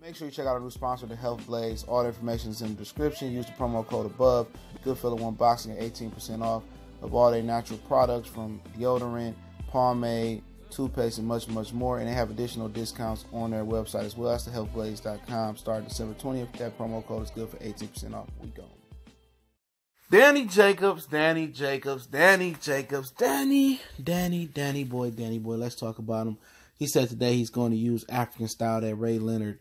Make sure you check out our new sponsor, the Health Blaze. All the information is in the description. Use the promo code above. Goodfella1 Boxing at 18% off of all their natural products from deodorant, pomade, toothpaste, and much, much more. And they have additional discounts on their website as well. That's thehealthblaze.com. Starting December 20th. That promo code is good for 18% off. We go. Danny Jacobs. Danny boy. Let's talk about him. He said today he's going to use African style that Ray Leonard,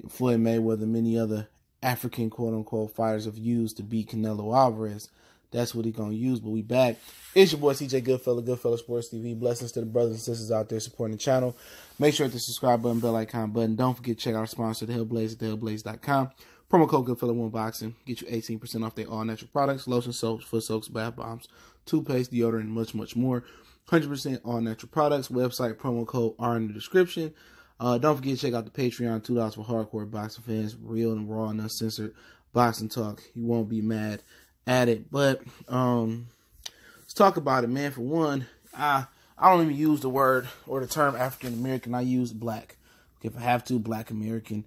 Floyd Mayweather, and many other African quote-unquote fighters have used to beat Canelo Alvarez. That's what he's going to use. But we back. It's your boy CJ Goodfella Sports TV. Blessings to the brothers and sisters out there supporting the channel. Make sure to hit the subscribe button, bell icon button. Don't forget to check out our sponsor, The Health Blaze at thehealthblaze.com. Promo code Goodfella1 Boxing. Get you 18% off their all-natural products, lotion, soaps, foot soaks, bath bombs, toothpaste, deodorant, and much, much more. 100% all-natural products. Website, promo code are in the description. Don't forget to check out the Patreon, $2 for hardcore boxing fans. Real and raw and uncensored boxing talk. You won't be mad at it. But let's talk about it, man. For one, I don't even use the word or the term African-American. I use black. If I have to, black American.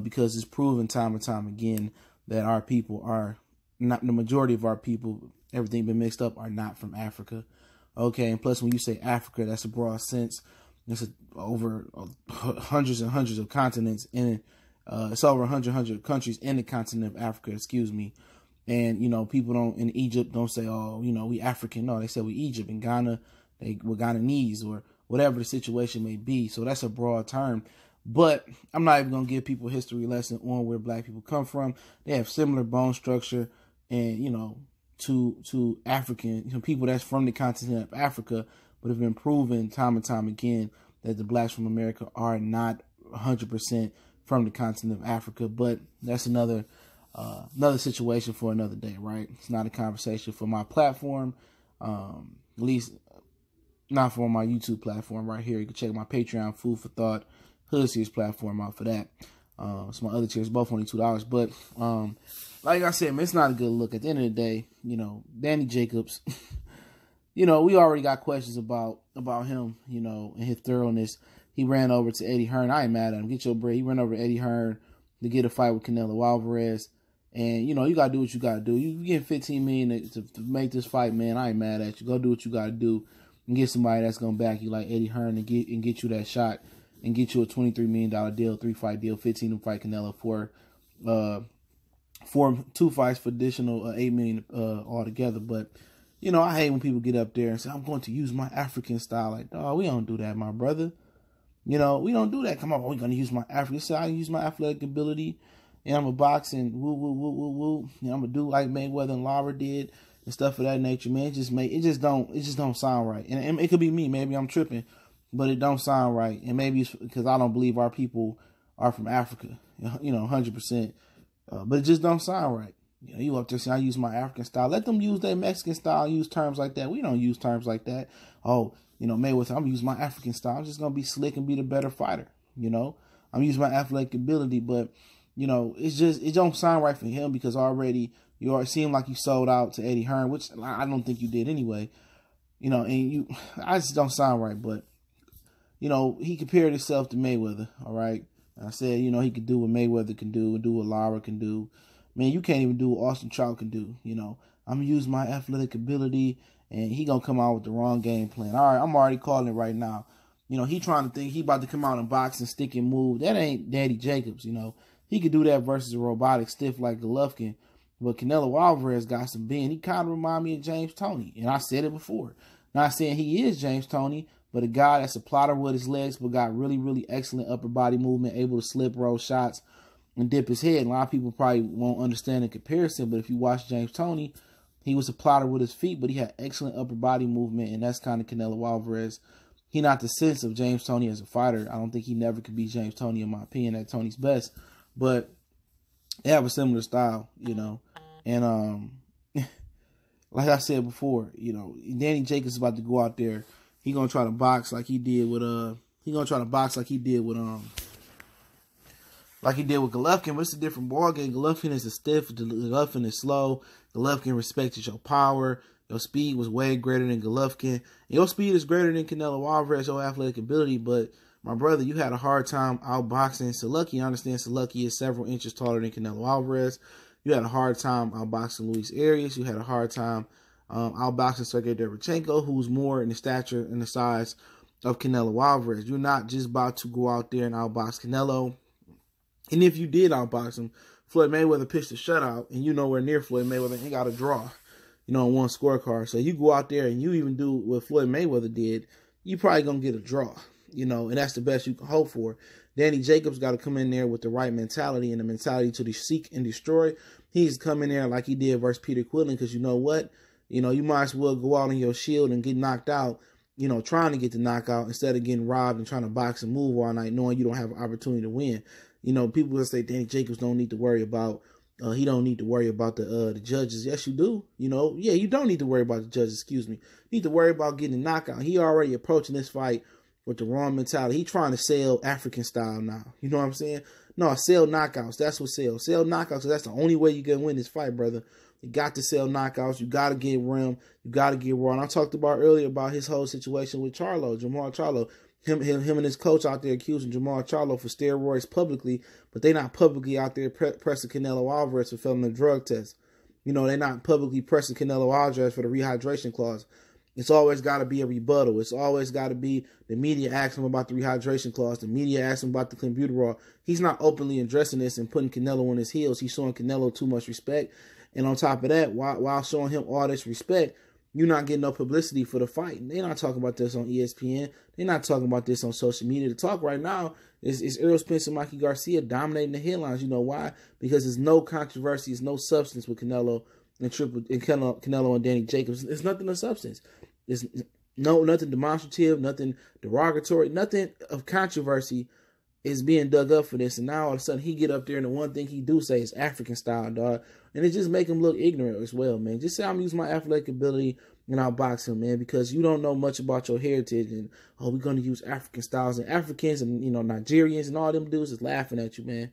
Because it's proven time and time again that our people are not, the majority of our people, everything been mixed up, are not from Africa. Okay, and plus when you say Africa, that's a broad sense. It's over hundreds and hundreds of continents, and it's over 100 countries in the continent of Africa, excuse me. And, you know, people don't, in Egypt, don't say, oh, you know, we African. No, they say we Egypt. In Ghana, we're Ghananese, or whatever the situation may be. So that's a broad term. But I'm not even going to give people a history lesson on where black people come from. They have similar bone structure and, you know, to African, you know, people that's from the continent of Africa, but have been proven time and time again that the blacks from America are not 100% from the continent of Africa. But that's another situation for another day, right? It's not a conversation for my platform, at least not for my YouTube platform right here. You can check my Patreon, Food for Thought, Hood Series platform out for that. So my other chairs, both only $2. But like I said, man, it's not a good look. At the end of the day, you know, Danny Jacobs, you know, we already got questions about him, you know, and his thoroughness. He ran over to Eddie Hearn. I ain't mad at him. Get your bread. He ran over to Eddie Hearn to get a fight with Canelo Alvarez. And, you know, you got to do what you got to do. You get $15 million to make this fight, man. I ain't mad at you. Go do what you got to do and get somebody that's going to back you like Eddie Hearn and get you that shot. And get you a $23 million deal, 3-fight deal, 15 to fight Canelo for 2 fights for additional $8 million altogether. But, you know, I hate when people get up there and say, I'm going to use my African style. Like, dog, we don't do that, my brother. You know, we don't do that. Come on, we're going to use my African style. I use my athletic ability, and I'm a boxing, woo. You know, I'm going to do like Mayweather and Lara did and stuff of that nature, man. It just don't sound right. And it could be me. Maybe I'm tripping. But it don't sound right. And maybe it's because I don't believe our people are from Africa, you know, 100%. But it just don't sound right. You know, you up there saying, I use my African style. Let them use their Mexican style, use terms like that. We don't use terms like that. Oh, you know, Mayweather, I'm going to use my African style. I'm just going to be slick and be the better fighter. You know, I'm using my athletic ability. But, you know, it don't sound right for him because already you already seem like you sold out to Eddie Hearn, which I don't think you did anyway. You know, and I just don't sound right. But, you know, he compared himself to Mayweather, all right? I said, you know, he could do what Mayweather can do and do what Lara can do. Man, you can't even do what Austin Trout can do, you know. I'm going to use my athletic ability, and he going to come out with the wrong game plan. All right, I'm already calling it right now. You know, he trying to think he about to come out and box and stick and move. That ain't Danny Jacobs, you know. He could do that versus a robotic stiff like Golovkin. But Canelo Alvarez got some being. He kind of remind me of James Toney, and I said it before. Not saying he is James Toney, but a guy that's a plotter with his legs, but got really, really excellent upper body movement, able to slip, roll shots, and dip his head. A lot of people probably won't understand the comparison, but if you watch James Toney, he was a plotter with his feet, but he had excellent upper body movement, and that's kind of Canelo Alvarez. He not the sense of James Toney as a fighter. I don't think he never could be James Toney, in my opinion, at Toney's best. But they have a similar style, you know. And like I said before, you know, Danny Jacobs is about to go out there. He gonna try to box like he did with Golovkin, but it's a different ballgame. Golovkin is a stiff, Golovkin is slow. Golovkin respected your power. Your speed was way greater than Golovkin. Your speed is greater than Canelo Alvarez, your athletic ability, but My brother, you had a hard time outboxing Saluki. I understand Saluki is several inches taller than Canelo Alvarez. You had a hard time outboxing Luis Arias. You had a hard time outboxing Sergey Derevchenko, who's more in the stature and the size of Canelo Alvarez. You're not just about to go out there and outbox Canelo. And if you did outbox him, Floyd Mayweather pitched a shutout, and you nowhere near Floyd Mayweather. He got a draw, on one scorecard. So you go out there and you even do what Floyd Mayweather did, you probably going to get a draw, and that's the best you can hope for. Danny Jacobs got to come in there with the right mentality and the mentality to seek and destroy. He's come in there like he did versus Peter Quillen, because you know what? You might as well go out on your shield and get knocked out, trying to get the knockout instead of getting robbed and trying to box and move all night knowing you don't have an opportunity to win. People will say Danny Jacobs don't need to worry about, he don't need to worry about the judges. Yes, you do. Yeah, you don't need to worry about the judges, excuse me. You need to worry about getting a knockout. He already approaching this fight with the wrong mentality. He trying to sell African style now. You know what I'm saying? No, sell knockouts. That's what sells. Sell knockouts. That's the only way you can win this fight, brother. You got to sell knockouts. You got to get rim. You got to get raw. And I talked about earlier about his whole situation with Jamal Charlo. Him and his coach out there accusing Jamal Charlo for steroids publicly, but they not publicly out there pressing Canelo Alvarez for failing the drug test. They're not publicly pressing Canelo Alvarez for the rehydration clause. It's always got to be a rebuttal. It's always got to be the media asking him about the rehydration clause. The media asking him about the clenbuterol. He's not openly addressing this and putting Canelo on his heels. He's showing Canelo too much respect. And on top of that, while showing him all this respect, you're not getting no publicity for the fight. They're not talking about this on ESPN. They're not talking about this on social media. The talk right now is Errol Spence and Mikey Garcia dominating the headlines. You know why? Because there's no controversy, there's no substance with Canelo and Canelo and Danny Jacobs. It's nothing of substance. There's nothing demonstrative, nothing derogatory, nothing of controversy is being dug up for this. And now all of a sudden he get up there and the one thing he do say is African style, dog. And it just make him look ignorant as well, man. Just say I'm using my athletic ability and I'll box him, man, because you don't know much about your heritage. And, we're going to use African styles. And Africans and, Nigerians and all them dudes is laughing at you, man.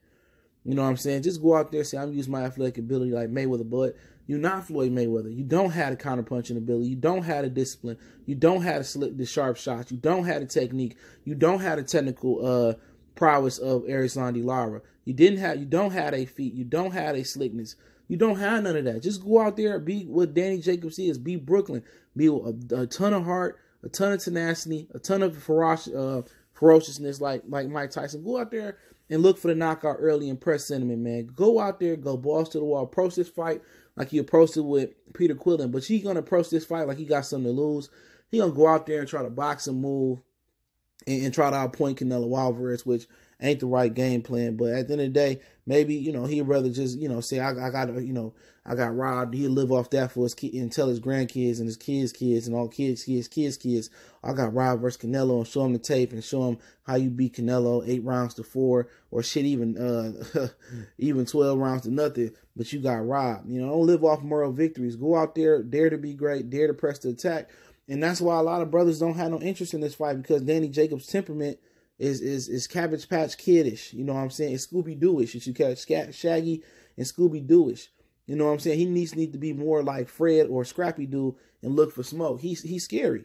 You know what I'm saying? Just go out there and say I'm using my athletic ability like Mayweather, but you're not Floyd Mayweather. You don't have the counterpunching ability. You don't have the discipline. You don't have the sharp shots. You don't have the technique. You don't have the technical prowess of Arislandi Lara. You don't have a feet. You don't have a slickness. You don't have none of that. Just go out there and be what Danny Jacobs is. Be Brooklyn. Be a ton of heart, a ton of tenacity, a ton of ferociousness like Mike Tyson. Go out there and look for the knockout early and press sentiment, man. Go out there, go balls to the wall. Approach this fight like he approached it with Peter Quillen. But he's going to approach this fight like he got something to lose. He's going to go out there and try to box and move and try to outpoint Canelo Alvarez, which ain't the right game plan. But at the end of the day, maybe, he'd rather just, say, I got robbed. He'll live off that for his kid and tell his grandkids and his kids and all kids. I got robbed versus Canelo, and show him the tape and show him how you beat Canelo 8 rounds to 4 or shit, even 12 rounds to nothing, but you got robbed. Don't live off moral victories. Go out there, dare to be great, dare to press the attack. And that's why a lot of brothers don't have no interest in this fight, because Danny Jacobs' temperament is Cabbage Patch Kiddish. You know what I'm saying? It's Scooby-Doo-ish. You should catch Shaggy and Scooby-Doo-ish. You know what I'm saying? He needs to be more like Fred or Scrappy-Doo and look for smoke. He's scary.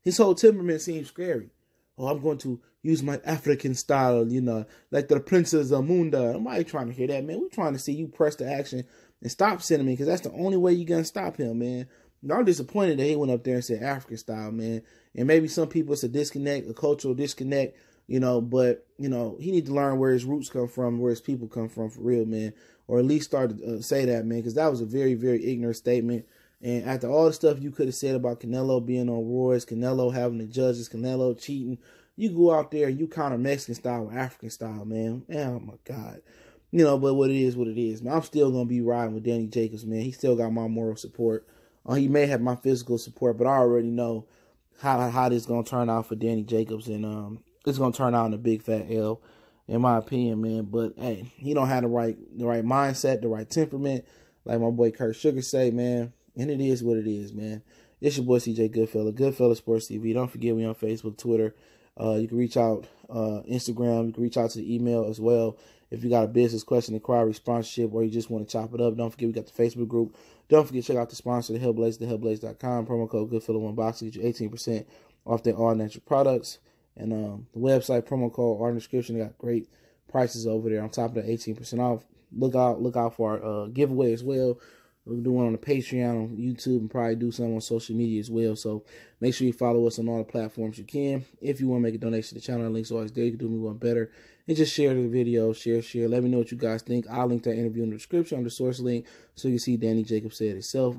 His whole temperament seems scary. Oh, I'm going to use my African style, like the Princess Amunda. Nobody trying to hear that, man. We're trying to see you press the action and stop sentiment, because that's the only way you're going to stop him, man. I'm disappointed that he went up there and said African style, man. And maybe some people it's a disconnect, a cultural disconnect, but, he need to learn where his roots come from, where his people come from for real, man. Or at least start to say that, man, because that was a very, very ignorant statement. And after all the stuff you could have said about Canelo being on roids, Canelo having the judges, Canelo cheating, you go out there and you counter Mexican style with African style, man. Oh, my God. But what it is, man. I'm still going to be riding with Danny Jacobs, man. He still got my moral support. He may have my physical support, but I already know how this is going to turn out for Danny Jacobs. And it's going to turn out in a big fat L, in my opinion, man. But, hey, he don't have the right mindset, the right temperament, like my boy Kurt Sugar say, man. And it is what it is, man. It's your boy CJ Goodfella, Goodfella Sports TV. Don't forget me on Facebook, Twitter. You can reach out, Instagram. You can reach out to the email as well. If you got a business question, inquiry, sponsorship, or you just want to chop it up, don't forget we got the Facebook group. Don't forget to check out the sponsor, the Hellblaze, thehellblaze.com. Promo code Goodfella1Box to get you 18% off their all natural products. And the website promo code art in the description. They got great prices over there. On top of the 18% off. Look out for our giveaway as well. We'll do one on the Patreon, on YouTube, and probably do some on social media as well. So make sure you follow us on all the platforms you can. If you want to make a donation to the channel, the link's always there. You can do me one better. And just share the video. Share. Let me know what you guys think. I'll link that interview in the description on the source link so you can see Danny Jacobs say it himself.